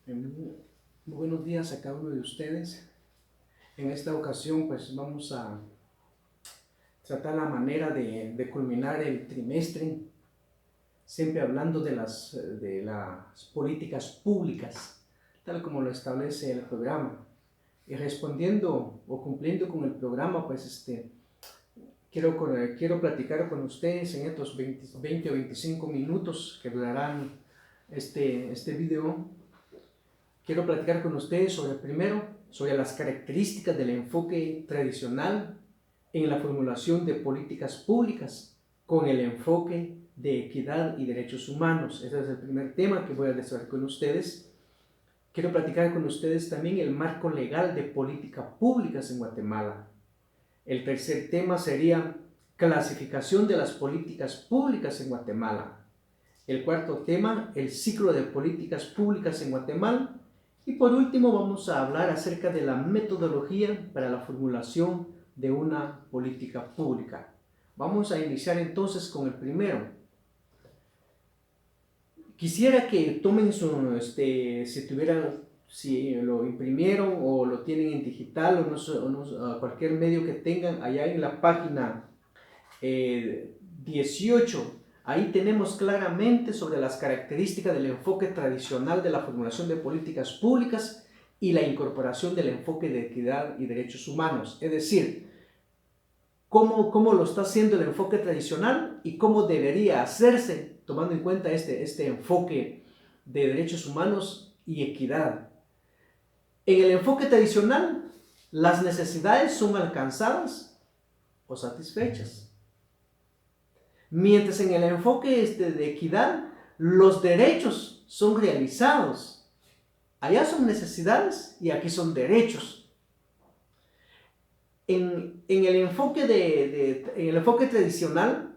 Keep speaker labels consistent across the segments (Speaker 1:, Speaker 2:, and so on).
Speaker 1: Muy buenos días a cada uno de ustedes. En esta ocasión pues vamos a tratar la manera de culminar el trimestre, siempre hablando de las políticas públicas, tal como lo establece el programa. Y respondiendo o cumpliendo con el programa, pues quiero platicar con ustedes en estos 20 o 25 minutos que durarán este video. Quiero platicar con ustedes sobre las características del enfoque tradicional en la formulación de políticas públicas con el enfoque de equidad y derechos humanos. Ese es el primer tema que voy a desarrollar con ustedes. Quiero platicar con ustedes también el marco legal de políticas públicas en Guatemala. El tercer tema sería clasificación de las políticas públicas en Guatemala. El cuarto tema, el ciclo de políticas públicas en Guatemala. Y por último vamos a hablar acerca de la metodología para la formulación de una política pública. Vamos a iniciar entonces con el primero. Quisiera que tomen si lo imprimieron o lo tienen en digital cualquier medio que tengan allá en la página 18. Ahí tenemos claramente sobre las características del enfoque tradicional de la formulación de políticas públicas y la incorporación del enfoque de equidad y derechos humanos. Es decir, cómo lo está haciendo el enfoque tradicional y cómo debería hacerse tomando en cuenta este enfoque de derechos humanos y equidad. En el enfoque tradicional, las necesidades son alcanzadas o satisfechas. Mientras en el enfoque de equidad, los derechos son realizados. Allá son necesidades y aquí son derechos. En el enfoque tradicional,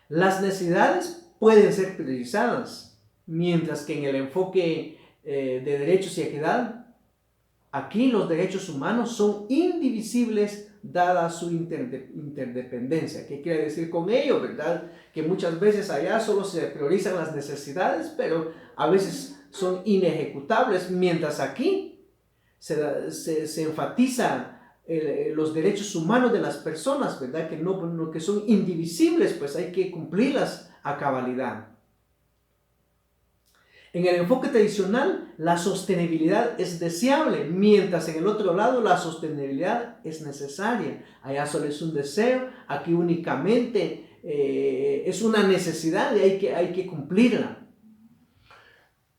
Speaker 1: las necesidades pueden ser priorizadas, mientras que en el enfoque de derechos y equidad, aquí los derechos humanos son indivisibles dada su interdependencia. ¿Qué quiere decir con ello, verdad? Que muchas veces allá solo se priorizan las necesidades, pero a veces son inejecutables, mientras aquí se enfatiza los derechos humanos de las personas, ¿verdad? Que son indivisibles, pues hay que cumplirlas a cabalidad. En el enfoque tradicional, la sostenibilidad es deseable, mientras en el otro lado la sostenibilidad es necesaria. Allá solo es un deseo, aquí únicamente es una necesidad y hay que cumplirla.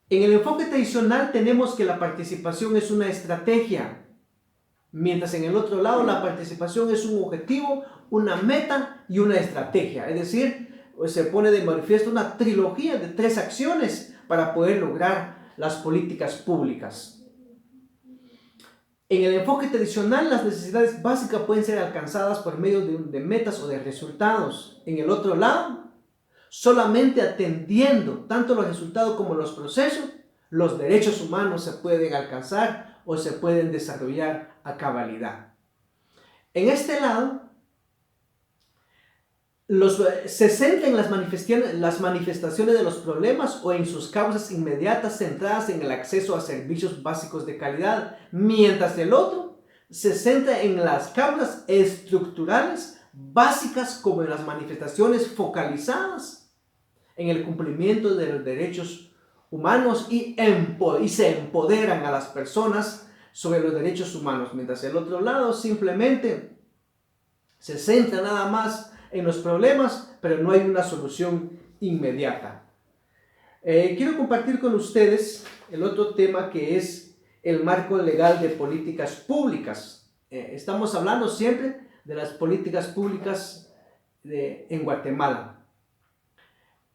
Speaker 1: En el enfoque tradicional tenemos que la participación es una estrategia, mientras en el otro lado la participación es un objetivo, una meta y una estrategia. Es decir, se pone de manifiesto una trilogía de 3 acciones para poder lograr las políticas públicas. En el enfoque tradicional, las necesidades básicas pueden ser alcanzadas por medio de metas o de resultados. En el otro lado, solamente atendiendo tanto los resultados como los procesos, los derechos humanos se pueden alcanzar o se pueden desarrollar a cabalidad. En este lado, se centra en las manifestaciones de los problemas o en sus causas inmediatas centradas en el acceso a servicios básicos de calidad, mientras el otro se centra en las causas estructurales básicas como en las manifestaciones focalizadas en el cumplimiento de los derechos humanos y se empoderan a las personas sobre los derechos humanos, mientras el otro lado simplemente se centra nada más en los problemas, pero no hay una solución inmediata. Quiero compartir con ustedes el otro tema que es el marco legal de políticas públicas. Estamos hablando siempre de las políticas públicas en Guatemala.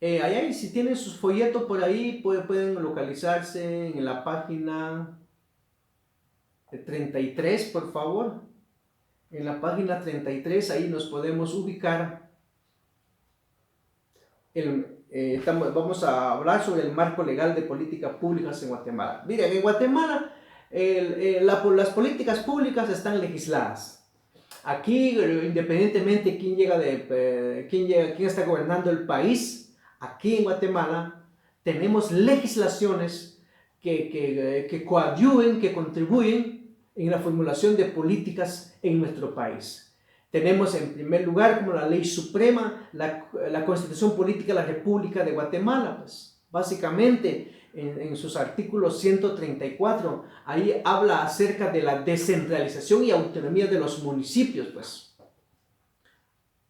Speaker 1: Allá, si tienen sus folletos por ahí, pueden localizarse en la página 33, por favor. En la página 33, ahí nos podemos ubicar. Vamos a hablar sobre el marco legal de políticas públicas en Guatemala. Miren, en Guatemala las políticas públicas están legisladas. Aquí, independientemente de quién está gobernando el país, aquí en Guatemala tenemos legislaciones que coadyuven, que contribuyen en la formulación de políticas en nuestro país. Tenemos en primer lugar como la ley suprema, la Constitución Política de la República de Guatemala, pues básicamente en sus artículos 134, ahí habla acerca de la descentralización y autonomía de los municipios, pues.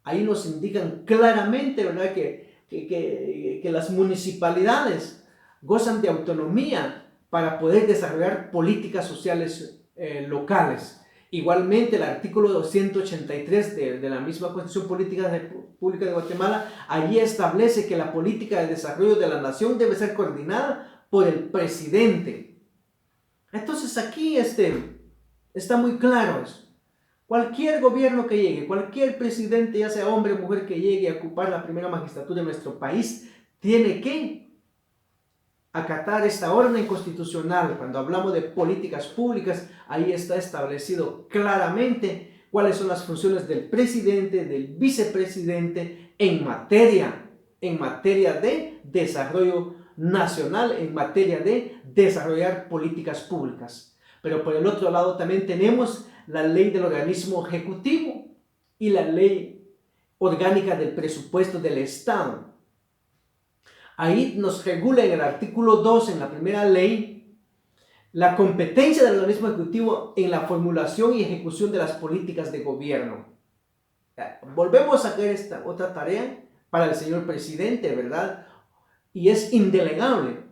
Speaker 1: Ahí nos indican claramente, ¿verdad?, que las municipalidades gozan de autonomía para poder desarrollar políticas sociales locales. Igualmente, el artículo 283 de la misma Constitución Política de la República de Guatemala, allí establece que la política de desarrollo de la nación debe ser coordinada por el presidente. Entonces aquí está muy claro eso. Cualquier gobierno que llegue, cualquier presidente, ya sea hombre o mujer que llegue a ocupar la primera magistratura de nuestro país, tiene que acatar esta orden constitucional. Cuando hablamos de políticas públicas, ahí está establecido claramente cuáles son las funciones del presidente, del vicepresidente en materia de desarrollo nacional, en materia de desarrollar políticas públicas. Pero por el otro lado también tenemos la ley del organismo ejecutivo y la ley orgánica del presupuesto del Estado. Ahí nos regula en el artículo 2, en la primera ley, la competencia del organismo ejecutivo en la formulación y ejecución de las políticas de gobierno. Volvemos a hacer esta otra tarea para el señor presidente, ¿verdad? Y es indelegable.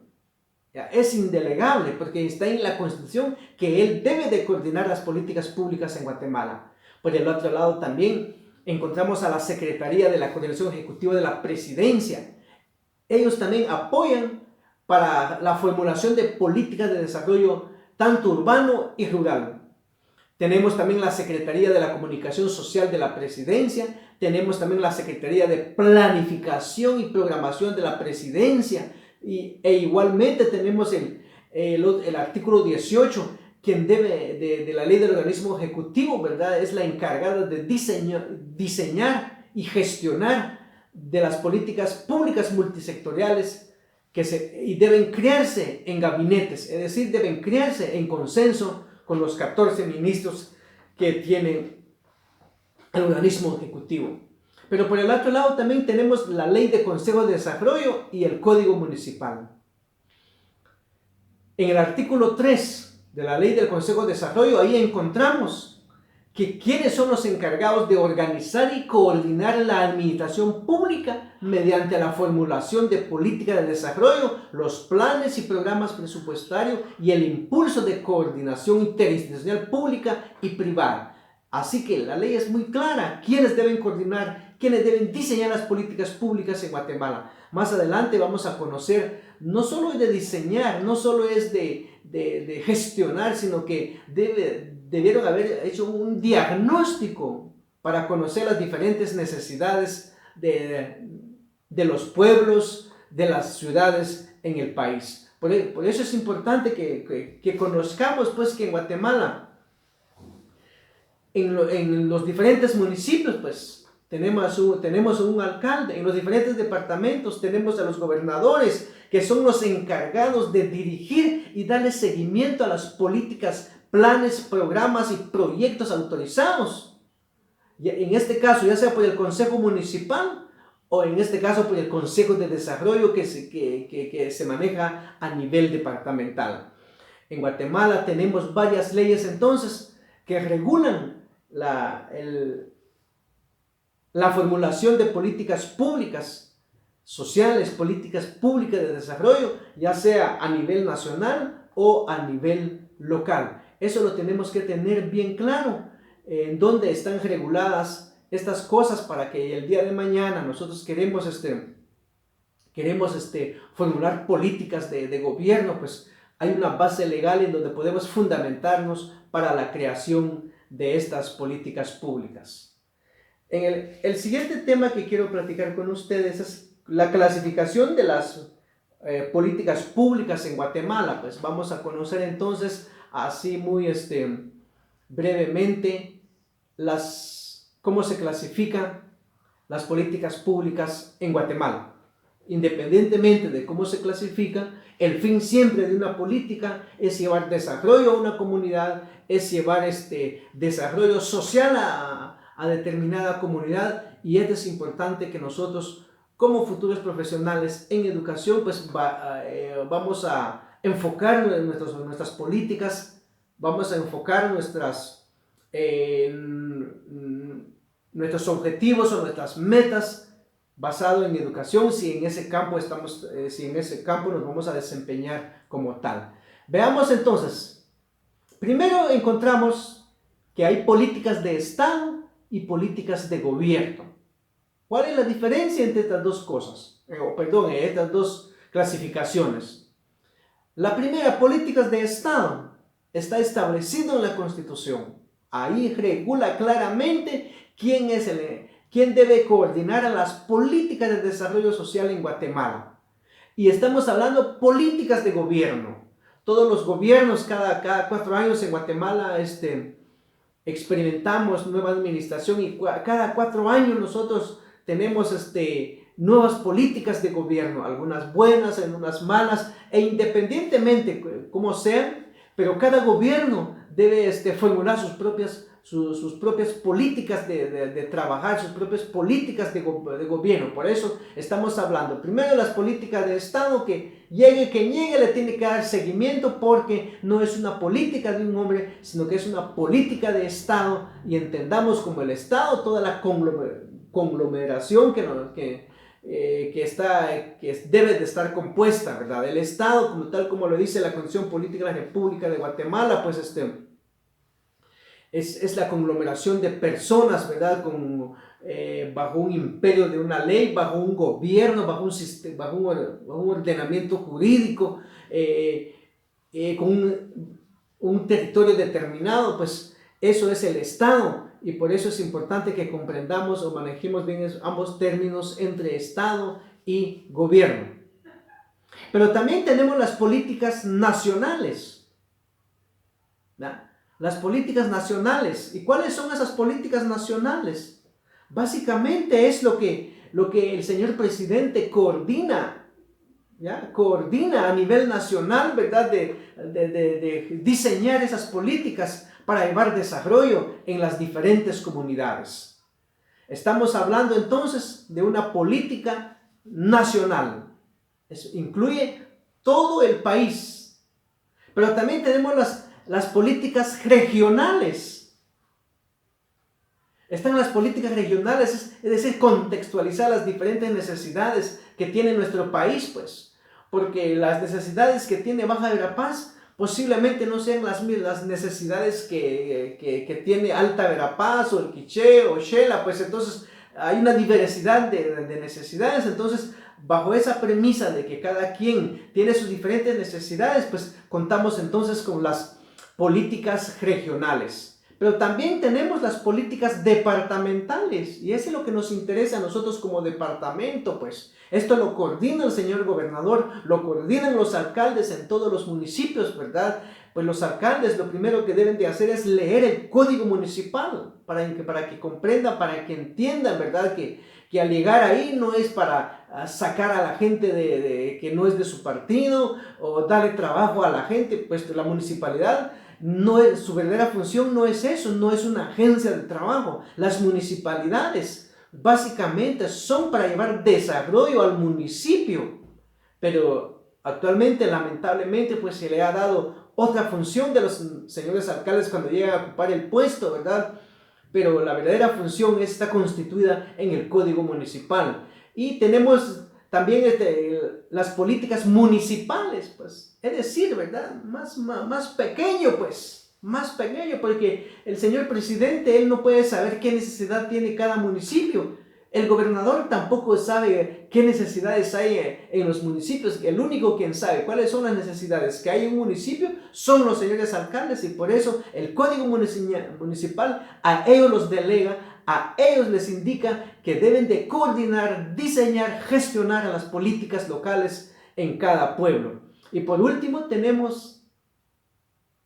Speaker 1: Es indelegable porque está en la Constitución que él debe de coordinar las políticas públicas en Guatemala. Por el otro lado también encontramos a la Secretaría de la Coordinación Ejecutiva de la Presidencia. Ellos también apoyan para la formulación de políticas de desarrollo tanto urbano y rural. Tenemos también la Secretaría de la Comunicación Social de la Presidencia. Tenemos también la Secretaría de Planificación y Programación de la Presidencia. E igualmente tenemos el artículo 18, quien debe de la ley del organismo ejecutivo, ¿verdad?, es la encargada de diseñar y gestionar de las políticas públicas multisectoriales y deben crearse en gabinetes, es decir, deben crearse en consenso con los 14 ministros que tiene el organismo ejecutivo. Pero por el otro lado también tenemos la ley de Consejo de Desarrollo y el Código Municipal. En el artículo 3 de la ley del Consejo de Desarrollo, ahí encontramos que quiénes son los encargados de organizar y coordinar la administración pública mediante la formulación de políticas de desarrollo, los planes y programas presupuestarios y el impulso de coordinación interinstitucional pública y privada. Así que la ley es muy clara, quiénes deben coordinar, quiénes deben diseñar las políticas públicas en Guatemala. Más adelante vamos a conocer, no solo es de diseñar, no solo es de gestionar, sino que debieron haber hecho un diagnóstico para conocer las diferentes necesidades de los pueblos, de las ciudades en el país. Por eso es importante que conozcamos pues que en Guatemala, en los diferentes municipios, pues tenemos un alcalde, en los diferentes departamentos tenemos a los gobernadores, que son los encargados de dirigir y darle seguimiento a las políticas, planes, programas y proyectos autorizados. En este caso, ya sea por el Consejo Municipal o en este caso por el Consejo de Desarrollo que se maneja a nivel departamental. En Guatemala tenemos varias leyes entonces que regulan la formulación de políticas públicas sociales, políticas públicas de desarrollo, ya sea a nivel nacional o a nivel local. Eso lo tenemos que tener bien claro, en dónde están reguladas estas cosas, para que el día de mañana nosotros queremos formular políticas de gobierno, pues hay una base legal en donde podemos fundamentarnos para la creación de estas políticas públicas. El siguiente tema que quiero platicar con ustedes es la clasificación de las políticas públicas en Guatemala. Pues vamos a conocer entonces así muy brevemente cómo se clasifican las políticas públicas en Guatemala. Independientemente de cómo se clasifican, El fin siempre de una política es llevar desarrollo a una comunidad, es llevar desarrollo social a determinada comunidad, y es importante que nosotros como futuros profesionales en educación pues vamos a enfocar nuestras políticas, vamos a enfocar nuestros objetivos o nuestras metas basado en educación, si en ese campo nos vamos a desempeñar como tal. Veamos entonces, primero encontramos que hay políticas de Estado y políticas de gobierno. ¿Cuál es la diferencia entre estas dos cosas? Estas dos clasificaciones. La primera, políticas de Estado, está establecido en la Constitución. Ahí regula claramente quién debe coordinar a las políticas de desarrollo social en Guatemala. Y estamos hablando de políticas de gobierno. Todos los gobiernos, cada 4 años en Guatemala, experimentamos nueva administración, y cada 4 años nosotros tenemos nuevas políticas de gobierno, algunas buenas, algunas malas, e independientemente como sean, pero cada gobierno debe formular sus propias políticas de trabajar, sus propias políticas de gobierno. Por eso estamos hablando primero de las políticas de Estado, que llegue quien llegue le tiene que dar seguimiento, porque no es una política de un hombre, sino que es una política de Estado, y entendamos como el Estado toda la conglomeración que debe de estar compuesta, ¿verdad? El Estado, como tal como lo dice la Constitución Política de la República de Guatemala, pues es la conglomeración de personas, ¿verdad? Bajo un imperio de una ley, bajo un gobierno, bajo un ordenamiento jurídico, con un territorio determinado. Pues eso es el Estado, y por eso es importante que comprendamos o manejemos bien ambos términos entre Estado y gobierno. Pero también tenemos las políticas nacionales, ¿verdad? Las políticas nacionales. ¿Y cuáles son esas políticas nacionales? Básicamente es lo que el señor presidente coordina, ¿ya? Coordina a nivel nacional, ¿verdad? De diseñar esas políticas para llevar desarrollo en las diferentes comunidades. Estamos hablando entonces de una política nacional. Eso incluye todo el país. Pero también tenemos las políticas regionales. Están las políticas regionales, es decir, contextualizar las diferentes necesidades que tiene nuestro país, pues. Porque las necesidades que tiene Baja Verapaz posiblemente no sean las necesidades que tiene Alta Verapaz, o el Quiché, o Xela. Pues entonces hay una diversidad de necesidades. Entonces, bajo esa premisa de que cada quien tiene sus diferentes necesidades, pues contamos entonces con las políticas regionales. Pero también tenemos las políticas departamentales, y eso es lo que nos interesa a nosotros como departamento. Pues esto lo coordina el señor gobernador, lo coordinan los alcaldes en todos los municipios, ¿verdad? Pues los alcaldes lo primero que deben de hacer es leer el código municipal para que comprendan, para que entiendan, ¿verdad? Que al llegar ahí no es para sacar a la gente que no es de su partido, o darle trabajo a la gente. Pues la municipalidad, su verdadera función no es eso, no es una agencia de trabajo. Las municipalidades básicamente son para llevar desarrollo al municipio, pero actualmente, lamentablemente, pues se le ha dado otra función de los señores alcaldes cuando llegan a ocupar el puesto, ¿verdad? Pero la verdadera función está constituida en el Código Municipal. Y tenemos también las políticas municipales, pues, es decir, ¿verdad? Más pequeño, pues, más pequeño, porque el señor presidente, él no puede saber qué necesidad tiene cada municipio. El gobernador tampoco sabe qué necesidades hay en los municipios. El único quien sabe cuáles son las necesidades que hay en un municipio son los señores alcaldes, y por eso el Código Municipal a ellos los delega, a ellos les indica que deben de coordinar, diseñar, gestionar a las políticas locales en cada pueblo. Y por último tenemos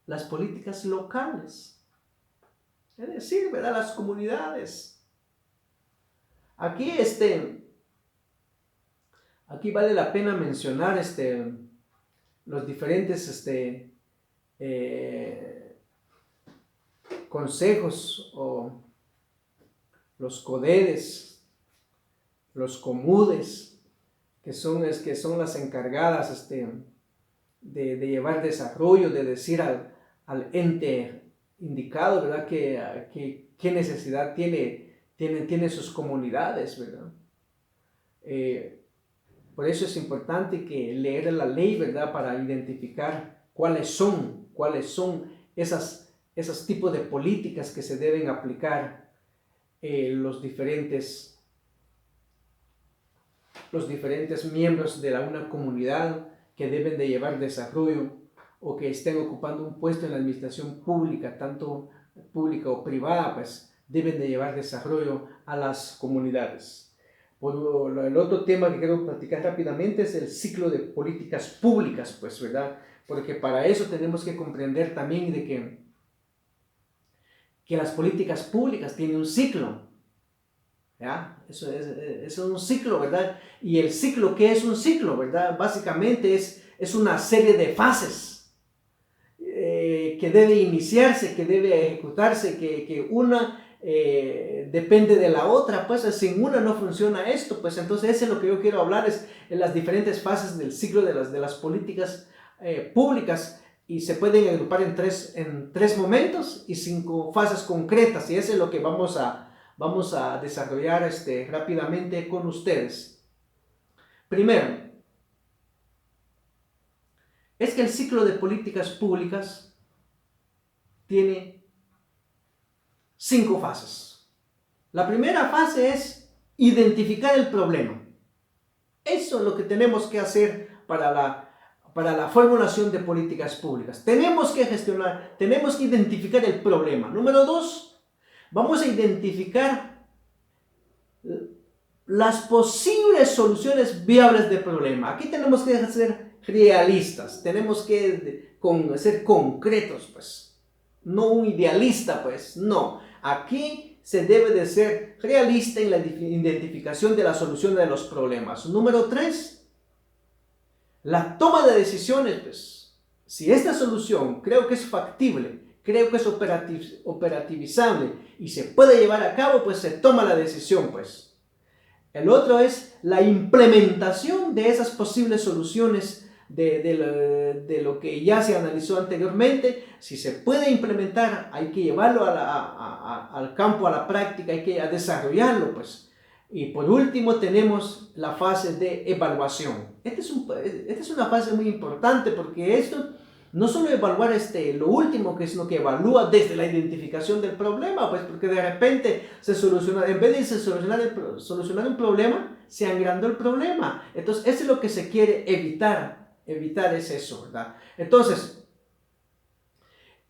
Speaker 1: las políticas locales, es decir, ¿verdad? Las comunidades. Aquí vale la pena mencionar los diferentes consejos o los codedes, los comudes, que son las encargadas de llevar desarrollo, de decir al ente indicado, ¿verdad? Qué necesidad tienen sus comunidades, ¿verdad? Por eso es importante que leer la ley, ¿verdad? Para identificar cuáles son esos tipos de políticas que se deben aplicar los diferentes miembros de una comunidad que deben de llevar desarrollo o que estén ocupando un puesto en la administración pública, tanto pública o privada, pues deben de llevar desarrollo a las comunidades. El otro tema que quiero platicar rápidamente es el ciclo de políticas públicas, pues, ¿verdad? Porque para eso tenemos que comprender también de que las políticas públicas tienen un ciclo, ¿ya? Eso es un ciclo, ¿verdad? Y el ciclo, ¿qué es un ciclo, verdad? Básicamente es una serie de fases que debe iniciarse, que debe ejecutarse, que una depende de la otra, pues sin una no funciona esto, pues entonces eso es lo que yo quiero hablar, es en las diferentes fases del ciclo de las políticas públicas, y se pueden agrupar en tres momentos y 5 fases concretas, y eso es lo que vamos a desarrollar rápidamente con ustedes. Primero, es que el ciclo de políticas públicas tiene 5 fases. La primera fase es identificar el problema. Eso es lo que tenemos que hacer para la formulación de políticas públicas. Tenemos que gestionar, tenemos que identificar el problema. Número 2, vamos a identificar las posibles soluciones viables del problema. Aquí tenemos que ser realistas, tenemos que ser concretos, pues. No un idealista, pues, no. Aquí se debe de ser realista en la identificación de la solución de los problemas. Número 3, la toma de decisiones, pues. Si esta solución creo que es factible, creo que es operativizable y se puede llevar a cabo, pues se toma la decisión, pues. El otro es la implementación de esas posibles soluciones de lo que ya se analizó anteriormente. Si se puede implementar, hay que llevarlo al campo, a la práctica, hay que desarrollarlo, pues. Y por último tenemos la fase de evaluación. Esta es una fase muy importante porque esto no solo evaluar lo último, que es lo que evalúa desde la identificación del problema, pues porque de repente en vez de solucionar un problema, se agrandó el problema. Entonces, eso es lo que se quiere evitar es eso, ¿verdad? Entonces,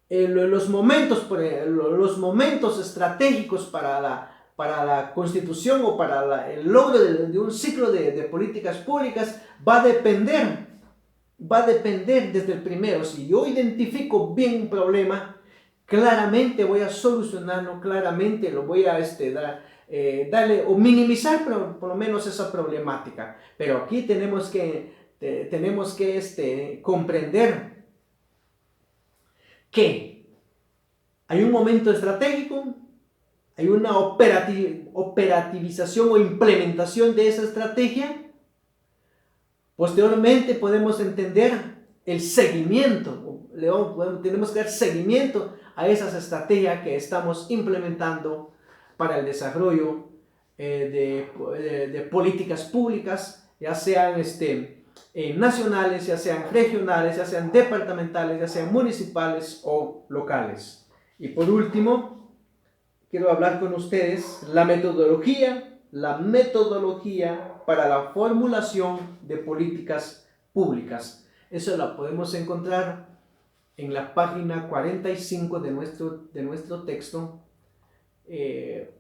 Speaker 1: los momentos estratégicos para la constitución o para el logro de un ciclo de políticas públicas va a depender desde el primero. Si yo identifico bien un problema, claramente voy a solucionarlo, claramente lo voy a darle o minimizar por lo menos esa problemática. Pero aquí tenemos que comprender que hay un momento estratégico, hay una operativización o implementación de esa estrategia. Posteriormente podemos entender el seguimiento, tenemos que dar seguimiento a esas estrategias que estamos implementando para el desarrollo de políticas públicas, ya sean nacionales, ya sean regionales, ya sean departamentales, ya sean municipales o locales. Y por último, quiero hablar con ustedes la metodología para la formulación de políticas públicas. Eso la podemos encontrar en la página 45 de nuestro texto, de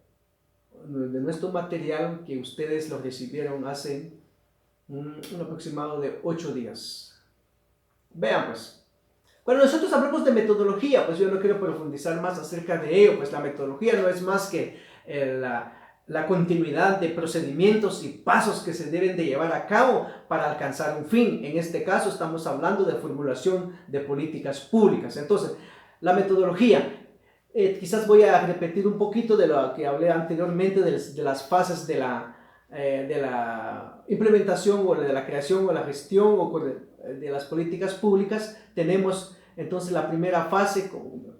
Speaker 1: nuestro material, que ustedes lo recibieron hace un aproximado de 8 días. Vean, pues. Cuando nosotros hablamos de metodología, pues yo no quiero profundizar más acerca de ello, pues la metodología no es más que la continuidad de procedimientos y pasos que se deben de llevar a cabo para alcanzar un fin. En este caso estamos hablando de formulación de políticas públicas. Entonces, la metodología. Quizás voy a repetir un poquito de lo que hablé anteriormente de las fases de la implementación o de la creación o la gestión o de las políticas públicas. Tenemos entonces la primera fase,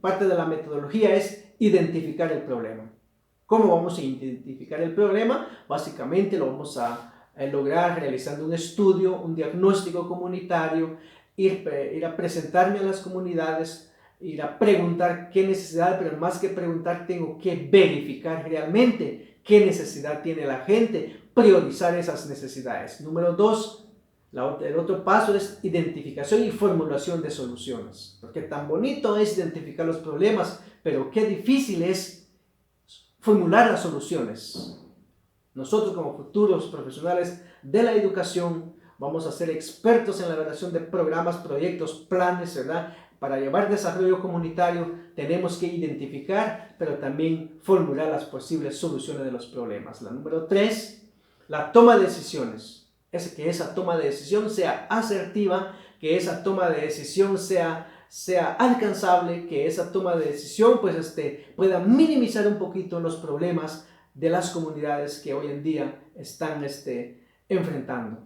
Speaker 1: parte de la metodología, es identificar el problema. ¿Cómo vamos a identificar el problema? Básicamente lo vamos a lograr realizando un estudio, un diagnóstico comunitario, ir a presentarme a las comunidades, ir a preguntar qué necesidad, pero más que preguntar tengo que verificar realmente qué necesidad tiene la gente, priorizar esas necesidades. Número 2, el otro paso es identificación y formulación de soluciones, porque tan bonito es identificar los problemas, pero qué difícil es formular las soluciones. Nosotros como futuros profesionales de la educación vamos a ser expertos en la redacción de programas, proyectos, planes, ¿verdad? Para llevar desarrollo comunitario tenemos que identificar, pero también formular las posibles soluciones de los problemas. La número 3, la toma de decisiones. Es que esa toma de decisión sea asertiva, que esa toma de decisión sea alcanzable, que esa toma de decisión pues, pueda minimizar un poquito los problemas de las comunidades que hoy en día están enfrentando.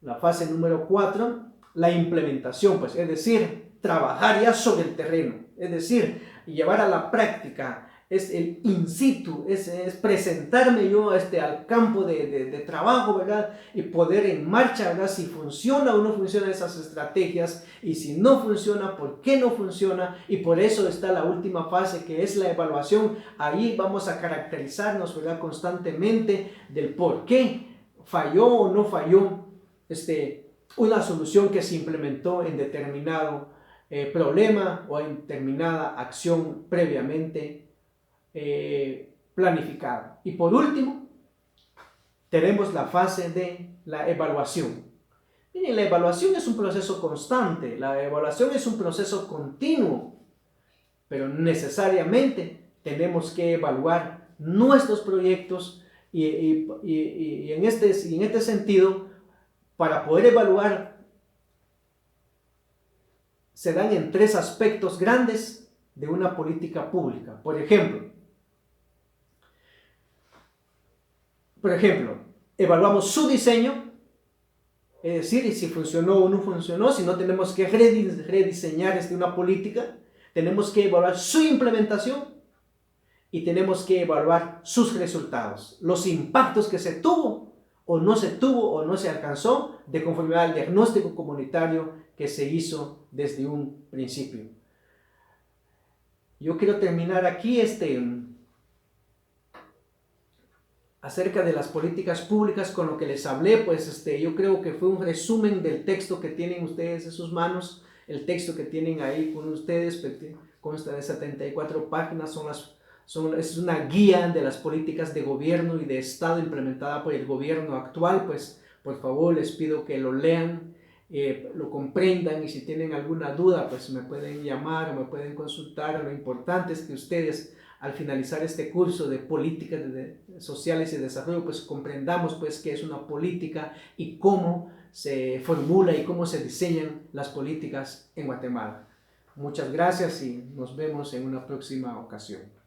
Speaker 1: La fase número 4, la implementación, pues, es decir, trabajar ya sobre el terreno, es decir, llevar a la práctica, es el in situ, es presentarme yo al campo de trabajo, ¿verdad? Y poder en marcha, ¿verdad? Si funciona o no funcionan esas estrategias, y si no funciona, ¿por qué no funciona? Y por eso está la última fase, que es la evaluación. Ahí vamos a caracterizarnos, ¿verdad? Constantemente del por qué falló o no falló una solución que se implementó en determinado problema o en determinada acción previamente planificada. Y por último, tenemos la fase de la evaluación. Miren, la evaluación es un proceso constante, la evaluación es un proceso continuo, pero necesariamente tenemos que evaluar nuestros proyectos y en este sentido, para poder evaluar, se dan en 3 aspectos grandes de una política pública. Por ejemplo, evaluamos su diseño, es decir, si funcionó o no funcionó, si no tenemos que rediseñar una política, tenemos que evaluar su implementación y tenemos que evaluar sus resultados, los impactos que se tuvo o no se alcanzó de conformidad al diagnóstico comunitario que se hizo desde un principio. Yo quiero terminar aquí acerca de las políticas públicas con lo que les hablé, pues yo creo que fue un resumen del texto que tienen ustedes en sus manos, el texto que tienen ahí con ustedes, consta de 74 páginas, es una guía de las políticas de gobierno y de Estado implementada por el gobierno actual. Pues por favor les pido que lo lean, lo comprendan, y si tienen alguna duda pues me pueden llamar o me pueden consultar. Lo importante es que ustedes, al finalizar este curso de políticas sociales y de desarrollo, pues comprendamos pues qué es una política y cómo se formula y cómo se diseñan las políticas en Guatemala. Muchas gracias y nos vemos en una próxima ocasión.